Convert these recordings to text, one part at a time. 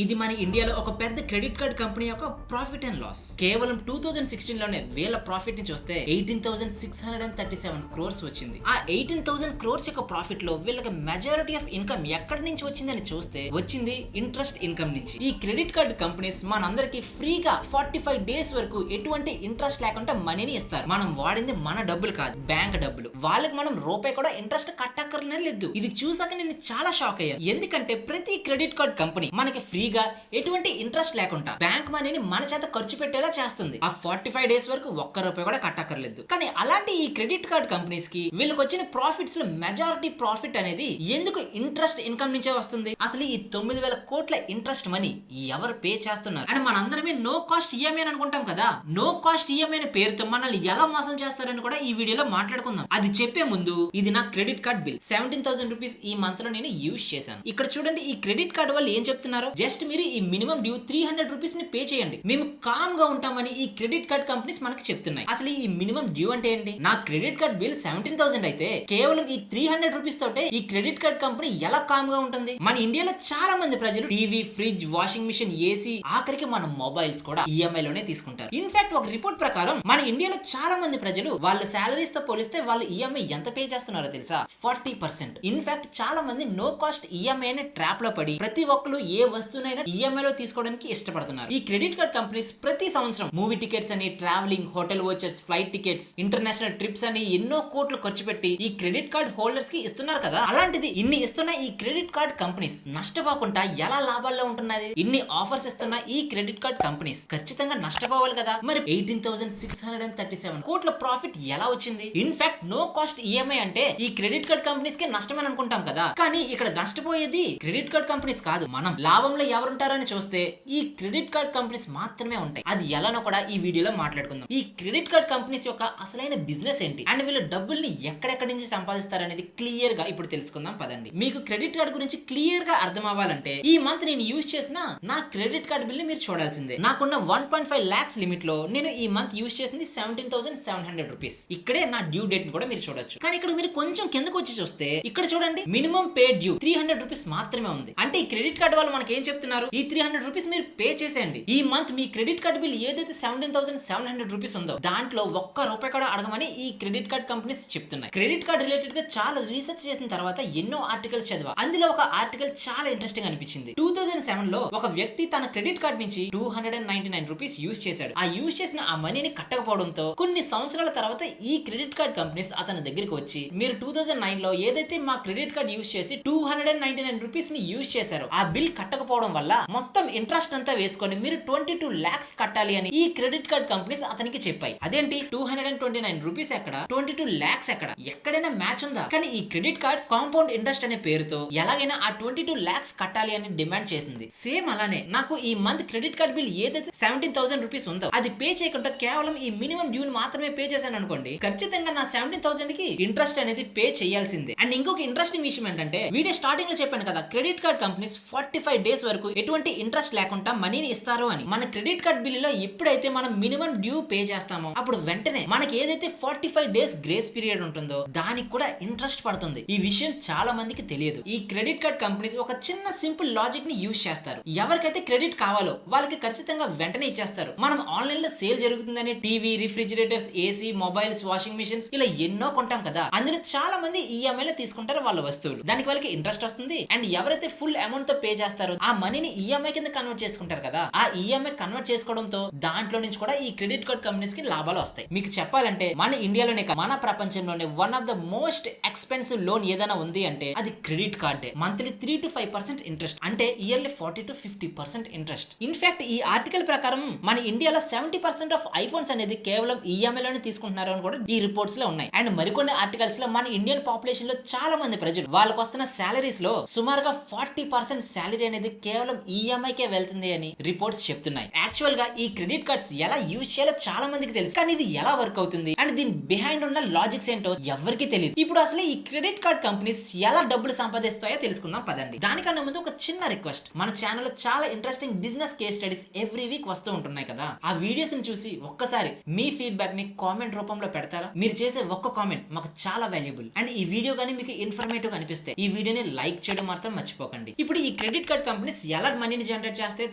ఇది మన ఇండియాలో ఒక పెద్ద క్రెడిట్ కార్డ్ కంపెనీ యొక్క ప్రాఫిట్ అండ్ లాస్. కేవలం 2016 లోనే వీళ్ళ ప్రాఫిట్ ని చూస్తే 18,637 crores వచ్చింది. ఆ 18,000 crores యొక్క ప్రాఫిట్ లో వీళ్ళకి మెజారిటీ ఆఫ్ ఇన్కమ్ ఎక్కడి నుంచి వచ్చిందని చూస్తే వచ్చింది ఇంట్రెస్ట్ ఇన్కమ్ నుంచి. ఈ క్రెడిట్ కార్డ్ కంపెనీస్ మనందరికి ఫ్రీగా 45 days వరకు ఎటువంటి ఇంట్రెస్ట్ లేకుండా మనీని ఇస్తారు. మనం వాడింది మన డబ్బులు కాదు, బ్యాంక్ డబ్బులు. వాళ్ళకి మనం రూపాయి కూడా ఇంట్రెస్ట్ కట్టక్కర్నే లేదు. ఇది చూసాక నేను చాలా షాక్ అయ్యాను. ఎందుకంటే ప్రతి క్రెడిట్ కార్డ్ కంపెనీ మనకి ఫ్రీగా ఎటువంటి ఇంట్రెస్ట్ లేకుండా బ్యాంక్ మనీని మన చేత ఖర్చు పెట్టేలా చేస్తుంది. ఆ 45 days వరకు ఒక్క రూపాయి కూడా కట్టక్కర్లేదు. కానీ అలాంటి ఈ క్రెడిట్ కార్డ్ కంపెనీస్ కి వీళ్ళకి వచ్చిన ప్రాఫిట్స్ లో మెజారిటీ ప్రాఫిట్ అనేది ఎందుకు ఇంట్రెస్ట్ ఇన్కమ్ నుంచే వస్తుంది? అసలు ఈ 9,000 కోట్ల ఇంట్రెస్ట్ మనీ ఎవరు పే చేస్తున్నారు? అండ్ మనందరమే నో కాస్ట్ ఈఎంఐ అని అనుకుంటాం కదా. నో కాస్ట్ ఈఎంఐ అనే పేరుతో మనల్ని ఎలా మోసం చేస్తారని కూడా ఈ వీడియోలో మాట్లాడుకుందాం. అది చెప్పే ముందు ఇది నా క్రెడిట్ కార్డ్ బిల్ 17,000 రూపీస్ ఈ మంత్ లో నేను యూజ్ చేశాను. ఇక్కడ చూడండి, ఈ క్రెడిట్ కార్డ్ వాళ్ళు ఏం చెప్తున్నారు. జస్ట్ మీరు ఈ మినిమం డ్యూ 300 రూపీస్ ని పే చేయండి, మేము కామ్ గా ఉంటామని ఈ క్రెడిట్ కార్డ్ కంపెనీస్ మనకి చెప్తున్నాయి. అసలు ఈ మినిమం డ్యూ అంటే ఏంటి? నా క్రెడిట్ కార్డ్ బిల్ 17,000 అయితే కేవలం ఈ 300 రూపీస్ తోటే ఈ క్రెడిట్ కార్డ్ కంపెనీ ఎలా కామ్ గా ఉంటుంది? మన ఇండియాలో చాలా మంది ప్రజలు TV, fridge, washing machine, AC, ఆఖరికి మన మొబైల్స్ కూడా ఈఎంఐ లోనే తీసుకుంటారు. ఇన్ఫాక్ట్ ఒక రిపోర్ట్ ప్రకారం మన ఇండియాలో చాలా మంది ప్రజలు వాళ్ళ సాలరీస్ తో పోలిస్తే వాళ్ళు ఈఎంఐ ఎంత పే చేస్తున్నారో తెలుసా? 40%. ఇన్ఫాక్ట్ చాలా మంది నో కాస్ట్ ఈఎంఐ అనే ట్రాప్ లో పడి ప్రతి ఒక్కరు ఏ వస్తువునైనా ఈఎంఐ లో తీసుకోవడానికి ఇష్టపడుతున్నారు. ఈ క్రెడిట్ కార్డ్ కంపెనీస్ ప్రతి సంవత్సరం మూవీ టికెట్స్ అని, travelling, hotel vouchers, flight tickets, international trips అని ఎన్నో కోట్లు ఖర్చు పెట్టి ఈ క్రెడిట్ కార్డ్ హోల్డర్స్ కి ఇస్తున్నారు కదా. అలాంటిది ఇన్ని ఇస్తున్న ఈ క్రెడిట్ కార్డ్ కంపెనీస్ నష్టపోకుండా ఎలా లాభాల్లో ఉంటున్నది? ఇన్ని ఆఫర్స్ ఇస్తున్న ఈ క్రెడిట్ కార్డ్ కంపెనీస్ ఖచ్చితంగా నష్టపోవాలి కదా. మరి 18,637 కోట్ల ప్రాఫిట్ ఎలా వచ్చింది? ఇన్ఫాక్ట్ నో కాస్ట్ ఈఎంఐ అంటే ఈ క్రెడిట్ కార్డ్ కంపెనీస్ కి నష్టమని అనుకుంటాం కదా. కానీ ఇక్కడ నష్టపోయేది క్రెడిట్ కార్డ్ కంపెనీస్ కాదు, మనం. లాభంలో ఎవరుంటారని చూస్తే ఈ క్రెడిట్ కార్డ్ కంపెనీస్ మాత్రమే ఉంటాయి. అది ఎలానో కూడా ఈ వీడియోలో మాట్లాడుకుందాం. ఈ క్రెడిట్ కార్డ్ కంపెనీస్ యొక్క అసలైన బిజినెస్ ఏంటి అండ్ వీళ్ళ డబ్బుల్ని ఎక్కడెక్కడి నుంచి సంపాదిస్తారనేది క్లియర్ గా ఇప్పుడు తెలుసుకుందాం పదండి. మీకు క్రెడిట్ కార్డ్ గురించి క్లియర్ గా అర్థం అవ్వాలంటే ఈ మంత్ నేను యూజ్ చేసిన నా క్రెడిట్ కార్డ్ బిల్ ని మీరు చూడాల్సిందే. నాకున్న 1.5 lakhs లిమిట్ లో నేను ఈ మంత్ యూజ్ చేసింది 17,700 రూపీస్. ఇక్కడే నా డ్యూ డేట్ ని కూడా మీరు చూడొచ్చు. కానీ ఇక్కడ మీరు కొంచెం కిందకు వచ్చి చూస్తే ఇక్కడ చూడండి, మినిమం పే డ్యూ 300 రూపీస్ మాత్రమే ఉంది. అంటే ఈ క్రెడిట్ కార్డ్ వాళ్ళు మనకి ఏం చెప్తున్నారు? ఈ 300 రూపీస్ మీరు పే చేసేయండి. ఈ మంత్ మీ క్రెడిట్ కార్డ్ బిల్ ఏదైతే 17,700 రూపీస్ ఉందో దాంట్లో ఒక్క రూపాయి కూడా అడగమని ఈ క్రెడిట్ కార్డ్ కంపెనీస్ చెప్తున్నాయి. క్రెడిట్ కార్డ్ రిలేటెడ్ గా చాలా రీసెర్చ్ చేసిన తర్వాత ఎన్నో ఆర్టికల్స్ చదివా. అందులో ఒక ఆర్టికల్ చాలా ఇంట్రెస్టింగ్ అనిపించింది. 2007 లో ఒక వ్యక్తి తన క్రెడిట్ కార్డ్ నుంచి 299 రూపీస్ యూజ్ చేశాడు. ఆ యూజ్ చేసిన ఆ మనీని కట్టకపోవడంతో కొన్ని సంవత్సరాల తర్వాత ఈ క్రెడిట్ కార్డ్ కంపెనీస్ అతని దగ్గరికి వచ్చి, మీరు 2009 లో ఏదైతే మా క్రెడిట్ కార్డ్ యూజ్ చేసి 299 రూపీస్ ని యూజ్ చేశారో ఆ బిల్ కట్టకపోవడం వల్ల మొత్తం ఇంట్రెస్ట్ అంతా వేసుకొని మీరు 22 lakhs కట్టాలి అని ఈ క్రెడిట్ కార్డ్ కంపెనీస్ అతనికి చెప్పాయి. అదేంటి 229 రూపీస్ ఎక్కడ, 22 lakhs ఎక్కడ? ఎక్కడైనా మ్యాచ్ ఉందా? కానీ ఈ క్రెడిట్ కార్డ్స్ కాంపౌండ్ ఇంట్రెస్ట్ అనే పేరుతో ఎలాగైనా ఆ 22 lakhs కట్టాలి అని డిమాండ్ చేసింది. సేమ్ అలానే నాకు ఈ మంత్ క్రెడిట్ కార్డ్ బిల్ ఏదైతే 17,000 రూపీస్ ఉందో అది పే చేయకుండా కేవలం ఈ మినిమం డ్యూ మాత్రమే పే చేశాను అనుకోండి, ఖచ్చితంగా నా 17,000 కి ఇంట్రెస్ట్ అనేది పే చేయాల్సిందే. అండ్ ఇంకొక ఇంట్రెస్టింగ్ విషయం ఏంటంటే, వీడియో స్టార్టింగ్ లో చెప్పాను కదా, క్రెడిట్ కార్డ్ కంపెనీస్ 45 days వరకు ఎటువంటి ఇంట్రెస్ట్ లేకుండా మనీని ఇస్తారు అని. మన క్రెడిట్ కార్డ్ బిల్లులో ఎప్పుడైతే మనం మినిమం డ్యూ పే చేస్తామో అప్పుడు వెంటనే మనకి ఏదైతే 45 days గ్రేస్ పీరియడ్ ఉంటుందో దానికి కూడా ఇంట్రెస్ట్ పడుతుంది. ఈ విషయం చాలా మందికి తెలియదు. ఈ క్రెడిట్ కార్డ్ కంపెనీస్ ఒక చిన్న సింపుల్ లాజిక్ ని యూజ్ చేస్తారు. ఎవరికైతే క్రెడిట్ కావాలో వాళ్ళకి ఖచ్చితంగా వెంటనే ఇచ్చేస్తారు. మనం ఆన్లైన్ లో సేల్ జరుగుతుందని TV, refrigerators, AC, mobiles, washing machines ఇలా ఎన్నో కొంటాం కదా. అందులో చాలా మంది ఈఎంఐ లో తీసుకుంటారు వాళ్ళ వస్తువులు. దానికి వాళ్ళకి ఇంట్రెస్ట్ వస్తుంది. అండ్ ఎవరైతే ఫుల్ అమౌంట్ తో పే చేస్తారో ఆ మనీని ఈఎంఐ కింద కన్వర్ట్ చేసుకుంటారు కదా. ఆ ఈఎంఐ కన్వర్ట్ చేసుకోవడంతో దాంట్లో నుంచి కూడా ఈ క్రెడిట్ కార్డ్ కంపెనీస్ కి లాభాలు వస్తాయి. మీకు చెప్పాలంటే మన ఇండియాలోనే మన ప్రపంచంలోనే one of the most expensive loan ఏదైనా ఉంది అంటే అది క్రెడిట్ కార్డే. మంత్లీ 3 to 5% ఇంట్రెస్ట్, అంటే ఇయర్లీ 40 to 50% ఇంట్రెస్ట్. ఇన్ఫాక్ట్ ఈ ఆర్టికల్ ప్రకారం మన ఇండియాలో 70% ఆఫ్ ఐఫోన్స్ అనేది కేవలం ఈఎంఐ లోనే తీసుకుంటున్నారు అని కూడా ఈ రిపోర్ట్స్ లో ఉన్నాయి. అండ్ మరికొన్ని ఆర్టికల్స్ లో మన ఇండియన్ పాపులేషన్ లో చాలా మంది ప్రజలు వాళ్ళకు వస్తున్న సాలరీస్ లో సుమారుగా 40% సాలరీ అనేది కేవలం ఈఎంఐ కే వెళ్తుంది అని రిపోర్ట్స్ చెప్తున్నాయి. యాక్చువల్ గా ఈ క్రెడిట్ కార్డ్స్ ఎలా యూజ్ చేయాలో చాలా మందికి తెలుసు, కానీ ఇది ఎలా వర్క్ అవుతుంది అండ్ దీని బిహైండ్ ఉన్న లాజిక్స్ ఏంటో ఎవరికి తెలియదు. ఇప్పుడు అసలు ఈ క్రెడిట్ కార్డ్ కంపెనీస్ ఎలా డబ్బులు సంపాదిస్తాయో తెలుసుకుందాం పదండి. దానికన్నా ముందు ఒక చిన్న రిక్వెస్ట్, మన ఛానల్ లో చాలా interesting business case studies every week వస్తూ ఉంటున్నాయి కదా. ఆ వీడియోస్ ని చూసి ఒక్కసారి మీ ఫీడ్బ్యాక్ ని కామెంట్ రూపంలో పెడతారా? మీరు చేసే ఒక్క కామెంట్ మాకు చాలా వాల్యుబుల్. అండ్ ఈ వీడియో గానీ మీకు ఇన్ఫర్మేటివ్ అనిపిస్తే ఈ వీడియోని లైక్ చేయడం మాత్రం మర్చిపోకండి. ఇప్పుడు ఈ క్రెడిట్ కార్డ్ కంపెనీస్ ఎలా మనీని జనరేట్ చేస్తాయో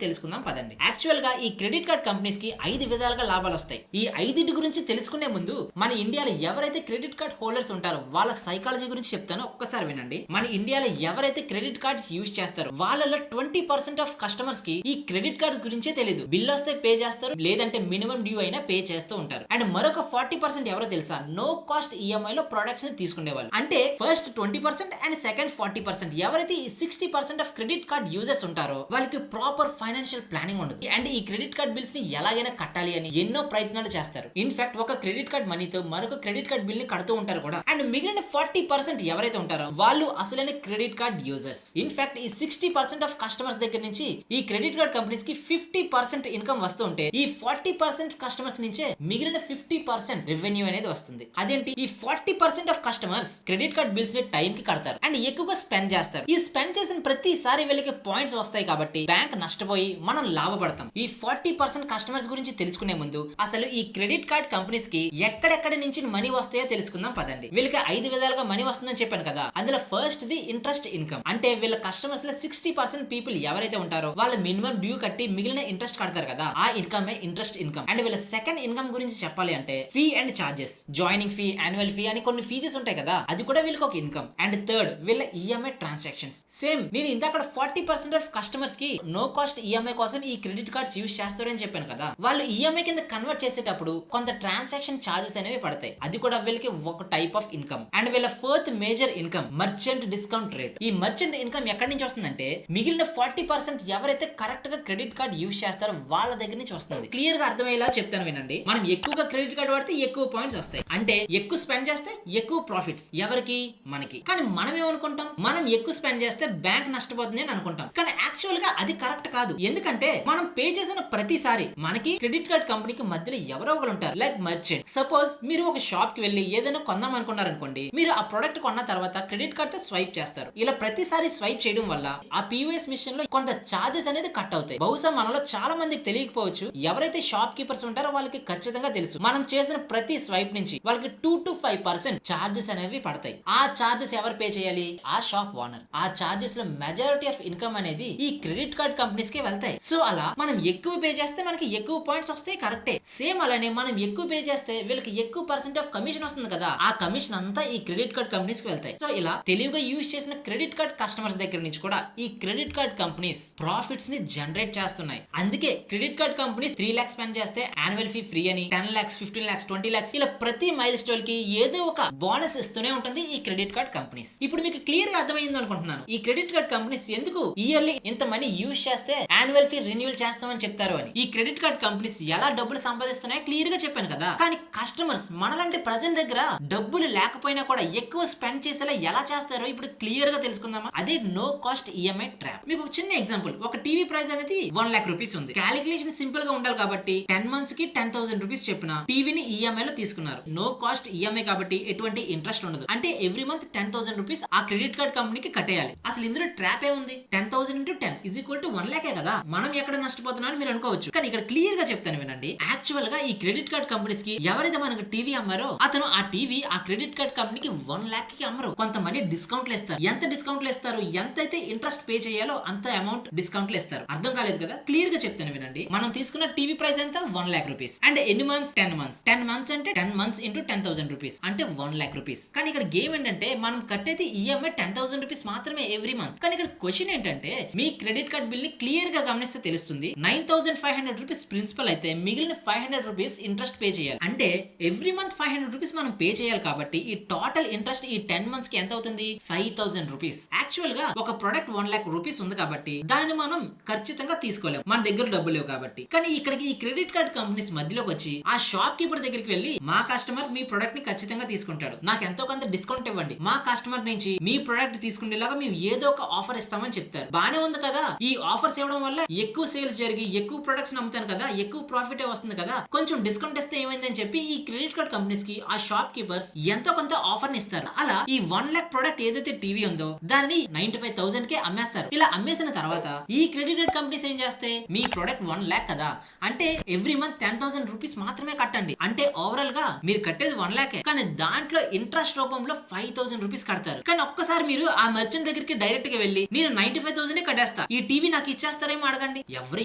తెలుసుకుందాం పదండి. యాక్చువల్ గా ఈ క్రెడిట్ కార్డ్ కంపెనీస్ కి 5 విధాలుగా లాభాలు వస్తాయి. ఈ 5 గురించి తెలుసుకునే ముందు మన ఇండియాలో ఎవరైతే క్రెడిట్ కార్డ్ హోల్డర్స్ ఉంటారో వాళ్ళ సైకాలజీ గురించి చెప్తానో ఒక్కసారి వినండి. మన ఇండియాలో ఎవరైతే క్రెడిట్ కార్డ్స్ యూజ్ చేస్తారో వాళ్ళలో 20% ఆఫ్ కస్టమర్స్ కి ఈ క్రెడిట్ కార్డ్స్ గురించే తెలియదు. బిల్ వస్తే పే చేస్తారు, లేదంటే మినిమం డ్యూ అయినా పే చేస్తూ ఉంటారు. అండ్ మరొక 40% ఎవరో తెలుసా, నో కాస్ట్ ఈఎంఐ లో ప్రొడక్ట్స్ ని తీసుకునేవాళ్ళు. అంటే ఫస్ట్ 20% అండ్ సెకండ్ 40% ఎవరైతే ఈ 60% ఆఫ్ క్రెడిట్ కార్డ్ యూజర్స్ ఉంటారో వాళ్ళకి ప్రాపర్ ఫైనాన్షియల్ ప్లానింగ్ ఉండదు. అండ్ ఈ క్రెడిట్ కార్డ్ బిల్స్ ని ఎలాగైనా కట్టాలి అని ఎన్నో ప్రయత్నాలు చేస్తారు. ఇన్ఫాక్ట్ ఒక క్రెడిట్ కార్డ్ మనీతో మరొక క్రెడిట్ కార్డ్ బిల్ ని కడుతూ ఉంటారు కూడా. అండ్ మిగిలిన 40% ఎవరైతే ఉంటారో వాళ్ళు అసలైన క్రెడిట్ కార్డ్ యూజర్స్. ఇన్ఫాక్ట్ ఈ 60% ఆఫ్ కస్టమర్స్ దగ్గర నుంచి ఈ క్రెడిట్ కార్డ్ కంపెనీస్ కి 50% ఇన్కమ్ వస్తూ ఉంటే ఈ 40% కస్టమర్స్ నుంచే మిగిలిన 50% రెవెన్యూ అనేది వస్తుంది. అదేంటి, ఈ 40% of customers credit card bills ని టైం కి కడతారు అండ్ ఎక్కువగా స్పెండ్ చేస్తారు. ఈ స్పెండ్ చేసిన ప్రతిసారి వీళ్ళకి పాయింట్స్ వస్తాయి కాబట్టి బ్యాంక్ నష్టపోయి మనం లాభపడతాం. ఈ 40% కస్టమర్స్ గురించి తెలుసుకునే ముందు అసలు ఈ క్రెడిట్ కార్డ్ కంపెనీస్ కి ఎక్కడెక్కడి నుంచి మనీ వస్తాయో తెలుసుకుందాం పదండి. వీళ్ళకి 5 విధాలుగా మనీ వస్తుందని చెప్పాను కదా. అందులో ఫస్ట్ ది ఇంట్రెస్ట్ ఇన్కమ్. అంటే వీళ్ళ కస్టమర్స్ లో 60% పీపుల్ ఎవరైతే ఉంటారో వాళ్ళు మినిమం డ్యూ కట్టి మిగిలిన ఇంట్రెస్ట్ కడతారు కదా, ఆ ఇన్కమ్ ఇంట్రెస్ట్ ఇన్కమ్. అండ్ వీళ్ళ సెకండ్ ఇన్కమ్ గురించి చెప్పాలి అంటే fee and charges, joining fee, annual fee అని కొన్ని ఫీజెస్ ఉంటాయి కదా, అది కూడా వీళ్ళకి ఒక ఇన్కమ్. అండ్ థర్డ్ వీళ్ళ ఈఎంఐ ట్రాన్సాక్షన్స్. సేమ్ నేను ఇందాక 40% ఆఫ్ కస్టమర్స్ కి నో కాస్ట్ ఈఎంఐ కోసం ఈ క్రెడిట్ కార్డ్స్ యూజ్ చేస్తారని చెప్పాను కదా, వాళ్ళు ఈఎంఐ కింద కన్వర్ట్ చేసేటప్పుడు కొంత ట్రాన్సాక్షన్ చార్జెస్ అనేవి పడతాయి. అది కూడా వీళ్ళకి ఒక టైప్ ఆఫ్ ఇన్కమ్. అండ్ వీళ్ళ fourth major income merchant discount rate. ఈ మర్చెంట్ ఇన్కమ్ ఎక్కడి నుంచి వస్తుందంటే మిగిలిన 40% ఎవరైతే కరెక్ట్ గా క్రెడిట్ కార్డ్ యూజ్ చేస్తారో వాళ్ళ దగ్గర నుంచి వస్తుంది. క్లియర్ గా అర్థమయ్యేలా చెప్తాను వినండి. మనం ఎక్కువగా క్రెడిట్ కార్డ్ వాడితే ఎక్కువ పాయింట్స్ వస్తాయి, అంటే ఎక్కువ స్పెండ్ చేస్తే ఎక్కువ ప్రాఫిట్స్. ఎవరికి? మనకి. కానీ మనం ఏమనుకుంటాం, మనం ఎక్కువ స్పెండ్ చేస్తే బ్యాంక్ నష్టపోతుంది అని అనుకుంటాం. కానీ యాక్చువల్ గా అది కరెక్ట్ కాదు. ఎందుకంటే మనం పే చేసిన ప్రతిసారి మనకి క్రెడిట్ కార్డ్ కంపెనీకి మధ్యలో ఎవరో ఒకరు ఉంటారు, లైక్ మర్చెంట్. సపోజ్ మీరు ఒక షాప్ కి వెళ్ళి ఏదైనా కొందాం అనుకున్నారనుకోండి, మీరు ఆ ప్రొడక్ట్ కొన్న తర్వాత క్రెడిట్ కార్డ్ తో స్వైప్ చేస్తారు. ఇలా ప్రతిసారి స్వైప్ చేయడం వల్ల ఆ POS మిషన్ లో కొంత చార్జెస్ అనేది కట్ అవుతాయి. బహుశా మనలో చాలా మందికి తెలియకపోవచ్చు. ఎవరైతే షాప్ కీపర్స్ ఉంటారో వాళ్ళకి ఖచ్చితంగా తెలుసు, మనం చేసిన ప్రతి స్వైప్ నుంచి వాళ్ళకి 2 to 5% చార్జెస్ అనేవి పడతాయి. ఆ చార్జెస్ ఎవరు పే చేయాలి? ఆ షాప్ ఓనర్. ఆ చార్జెస్ లో మెజారిటీ ఆఫ్ ఇన్కమ్ అనేది ఈ క్రెడిట్ కార్డ్ కంపెనీస్ కి వెళ్తాయి. సో అలా మనం ఎక్కువ పే చేస్తే మనకి ఎక్కువ పాయింట్స్ వస్తాయి, కరెక్టే. సేమ్ అలానే మనం ఎక్కువ పే చేస్తే వీళ్ళకి ఎక్కువ % ఆఫ్ కమిషన్ వస్తుంది కదా, ఆ కమిషన్ అంతా ఈ క్రెడిట్ కార్డ్ కంపెనీస్ కి వెళ్తాయి. సో ఇలా తెలివిగా యూజ్ చేసిన క్రెడిట్ కార్డ్ కస్టమర్స్ దగ్గర నుంచి కూడా ఈ క్రెడిట్ కార్డ్ కంపెనీస్ ప్రాఫిట్స్ ని జనరేట్ చేస్తున్నాయి. అందుకే credit card companies 3 lakhs spend చేస్తే యాన్యువల్ ఫీ ఫ్రీ అని, 10 lakhs, 15 lakhs, 20 lakhs ఇలా ప్రతి మైల్ స్టోన్ కి ఏదో ఒక బోనస్ ఇస్తూనే ఉంటుంది ఈ క్రెడిట్ కార్డ్ కంపెనీస్. ఇప్పుడు మీకు క్లియర్ గా అర్థమైంది అనుకుంటున్నాను ఈ క్రెడిట్ కార్డ్ కంపెనీస్ ఎందుకు ఇయర్లీ ఇంత మనీ యూజ్ చేస్తే యాన్యువల్ ఫీ రెన్యూవల్ చేస్తామని చెప్తారు అని. ఈ క్రెడిట్ కార్డ్ కంపెనీస్ ఎలా డబ్బులు సంపాదిస్తున్నాయో క్లియర్ గా చెప్పాను కదా. కానీ కస్టమర్స్ మనలాంటి ప్రజల దగ్గర డబ్బులు లేకపోయినా కూడా ఎక్కువ స్పెండ్ చేసేలా ఎలా చేస్తారో ఇప్పుడు క్లియర్ గా తెలుసుకుందామా. అదే నో కాస్ట్ ఈఎంఐ ట్రాప్. మీకు ఒక చిన్న ఎగ్జాంపుల్, ఒక టీవీ ప్రైస్ అనేది 1 lakh రూపీస్ ఉంది. క్యాలిక్యులేషన్ సింపుల్ గా ఉండాలి కాబట్టి 10 months కి 10,000 రూపీస్ చెప్పిన టీవీని ఈఎంఐ లో తీసుకున్నారు. నో కాస్ట్ ఈఎంఐ కాబట్టి ఎటువంటి ఇంట్రెస్ట్ ఉండదు. అంటే ఎవ్రీ మంత్ 10,000 రూపీస్ ఆ క్రెడిట్ కార్డ్ కంపెనీకి కట్టేయాలి. అసలు ఇందులో ట్రాప్ ఏముంది? 10,000 into 10 is equal to 1 lakh కదా. మనం ఎక్కడ నష్టపోతున్నా అని మీరు అనుకోవచ్చు, కానీ ఇక్కడ క్లియర్ గా చెప్తాను వినండి. యాక్చువల్ గా ఈ క్రెడిట్ కార్డ్ కంపెనీస్ కి ఎవరైతే మనకు టీవీ అమ్మారో అతను ఆ టీవీ ఆ క్రెడిట్ కార్డ్ కంపెనీకి 1 lakh కి అమ్మరు. కొంతమంది డిస్కౌంట్లు ఇస్తారు. ఎంత డిస్కౌంట్లు ఇస్తారు? ఎంతైతే ఇంట్రెస్ట్ పే చేయాలో అంత అమౌంట్ డిస్కౌంట్లు ఇస్తారు. అర్థం కాలేదు కదా, క్లియర్ గా చెప్తాను వినండి. మనం తీసుకున్న టీవీ ప్రైస్ ఎంత? 1 lakh రూపీస్. అండ్ ఎన్ని మంత్స్? 10 months. 10 months అంటే 10 months into 10,000 రూపీస్ అంటే 1 lakh రూపీస్. కానీ ఇక్కడ గేమ్ ఏంటంటే మనం కట్టేది ఈఎంఐ 10,000 రూపీస్ మాత్రమే ఎవ్రీ మంత్. కానీ ఇక్కడ క్వశ్చన్ ఏంటంటే మీ క్రెడిట్ కార్డ్ బిల్ ని క్లియర్ గా గమనిస్తే తెలుస్తుంది 9,500 రూపీస్ ప్రిన్సిపల్ అయితే మిగిలిన 500 రూపీస్ ఇంట్రెస్ట్ పే చేయాలి. అంటే ఎవ్రీ మంత్ 500 రూపీస్ మనం పే చేయాలి కాబట్టి ఈ టోటల్ ఇంట్రెస్ట్ ఈ 10 months కి ఎంత అవుతుంది? 5,000 రూపీస్. యాక్చువల్ గా ఒక ప్రొడక్ట్ 1 lakh రూపీస్ ఉంది కాబట్టి దానిని మనం ఖచ్చితంగా తీసుకోలేము, మన దగ్గర డబ్బులు లేవు కాబట్టి. కానీ ఇక్కడికి ఈ క్రెడిట్ కార్డ్ కంపెనీస్ మధ్యలోకి వచ్చి ఆ షాప్ కీపర్ దగ్గరికి వెళ్ళి మా కస్టమర్ మీ ప్రొడక్ట్ ని ఖచ్చితంగా తీసుకుంటాడు, నాకు ఎంతో కొంత డిస్కౌంట్ ఇవ్వండి, మా కస్టమర్ నుంచి మీ ప్రొడక్ట్ తీసుకునేలాగా మేము ఏదో ఒక ఆఫర్ ఇస్తామని చెప్తారు. బానే ఉంది కదా, ఈ ఆఫర్స్ ఇవ్వడం వల్ల ఎక్కువ సేల్స్ జరిగి ఎక్కువ ప్రొడక్ట్స్ అమ్ముతాను కదా, ఎక్కువ ప్రాఫిట్ వస్తుంది కదా, కొంచెం డిస్కౌంట్ ఇస్తే ఏమైందని చెప్పి ఈ క్రెడిట్ కార్డ్ కంపెనీస్ కి ఆ షాప్ కీపర్స్ ఎంతో కొంత ఆఫర్ ని ఇస్తారు. అలా ఈ 1 lakh ప్రొడక్ట్ ఏదైతే టీవీ ఉందో దాన్ని 95,000 కే అమ్మేస్తారు. ఇలా అమ్మేసిన తర్వాత ఈ క్రెడిట్ కార్డ్ కంపెనీస్ ఏం చేస్తాయి? మీ ప్రొడక్ట్ 1 lakh కదా, అంటే ఎవ్రీ మంత్ 10,000 రూపీస్ మాత్రమే కట్టండి. అంటే ఓవరాల్ గా మీరు కట్టేది 1 lakh, కానీ దాంట్లో ఇంట్రెస్ట్ రూపంలో 5,000 రూపీస్ కడతారు. కానీ ఒక్కసారి మీరు ఆ మర్చెంట్ దగ్గరికి డైరెక్ట్ గా వెళ్ళి నేను 95,000 వదిలేస్తా, ఈ టీవీ నాకు ఇచ్చేస్తారేమో అడగండి, ఎవరు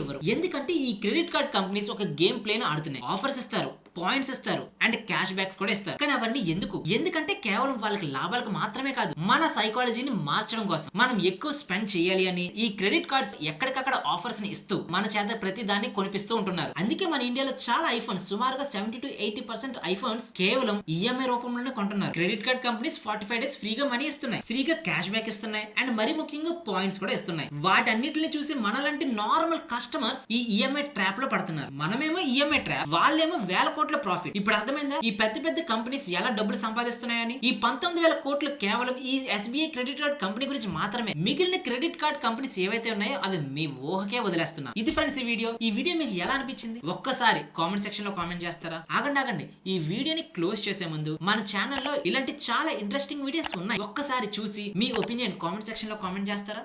ఇవ్వరు. ఎందుకంటే ఈ క్రెడిట్ కార్డ్ కంపెనీస్ ఒక గేమ్ ప్లేను ఆడుతున్నాయి. ఆఫర్స్ ఇస్తారు, పాయింట్స్ ఇస్తారు అండ్ క్యాష్ బ్యాక్స్ కూడా ఇస్తారు. కానీ అవన్నీ ఎందుకు? ఎందుకంటే కేవలం వాళ్ళకి లాభాలకు మాత్రమే కాదు, మన సైకాలజీని మార్చడం కోసం, మనం ఎక్కువ స్పెండ్ చేయాలి అని ఈ క్రెడిట్ కార్డ్స్ ఎక్కడికక్కడ ఆఫర్స్ ని ఇస్తూ మన చేత ప్రతి దాన్ని కొనిపిస్తూ ఉంటున్నారు. అందుకే మన ఇండియాలో చాలా ఐఫోన్స్, సుమారుగా 70 to 80% ఐఫోన్స్ కేవలం ఈఎంఐ రూపంలోనే కొంటున్నారు. క్రెడిట్ కార్డ్ కంపెనీస్ 45 days ఫ్రీగా మనీ ఇస్తున్నాయి, ఫ్రీగా క్యాష్ బ్యాక్ ఇస్తున్నాయి అండ్ మరి ముఖ్యంగా పాయింట్స్ కూడా ఇస్తున్నాయి. వాటన్నిటిని చూసి మనలాంటి నార్మల్ కస్టమర్స్ ఈ ఈఎంఐ ట్రాప్ లో పడుతున్నారు. మనమేమో ఈఎంఐ ట్రాప్, వాళ్ళేమో వేల కోట్ల ప్రాఫిట్. ఇప్పుడు అర్థమైందా ఈ పెద్ద పెద్ద కంపెనీస్ ఎలా డబ్బులు సంపాదిస్తున్నాయని? ఈ 19,000 కోట్లు కేవలం ఈ ఎస్బీఐ క్రెడిట్ కార్డ్ కంపెనీ గురించి మాత్రమే. మిగిలిన క్రెడిట్ కార్డ్ కంపెనీస్ ఏవైతే ఉన్నాయో అవి మీ ఊహకే వదిలేస్తున్నా. ఇది ఫ్రెండ్స్ ఈ వీడియో మీకు ఎలా అనిపించింది ఒక్కసారి కామెంట్ సెక్షన్ లో కామెంట్ చేస్తారా? ఆగండి, ఈ వీడియోని క్లోజ్ చేసే ముందు మన ఛానల్లో ఇలాంటి చాలా ఇంట్రెస్టింగ్ వీడియోస్ ఉన్నాయి, ఒక్కసారి చూసి మీ ఒపీనియన్ కామెంట్ సెక్షన్ లో కామెంట్ చేస్తారా?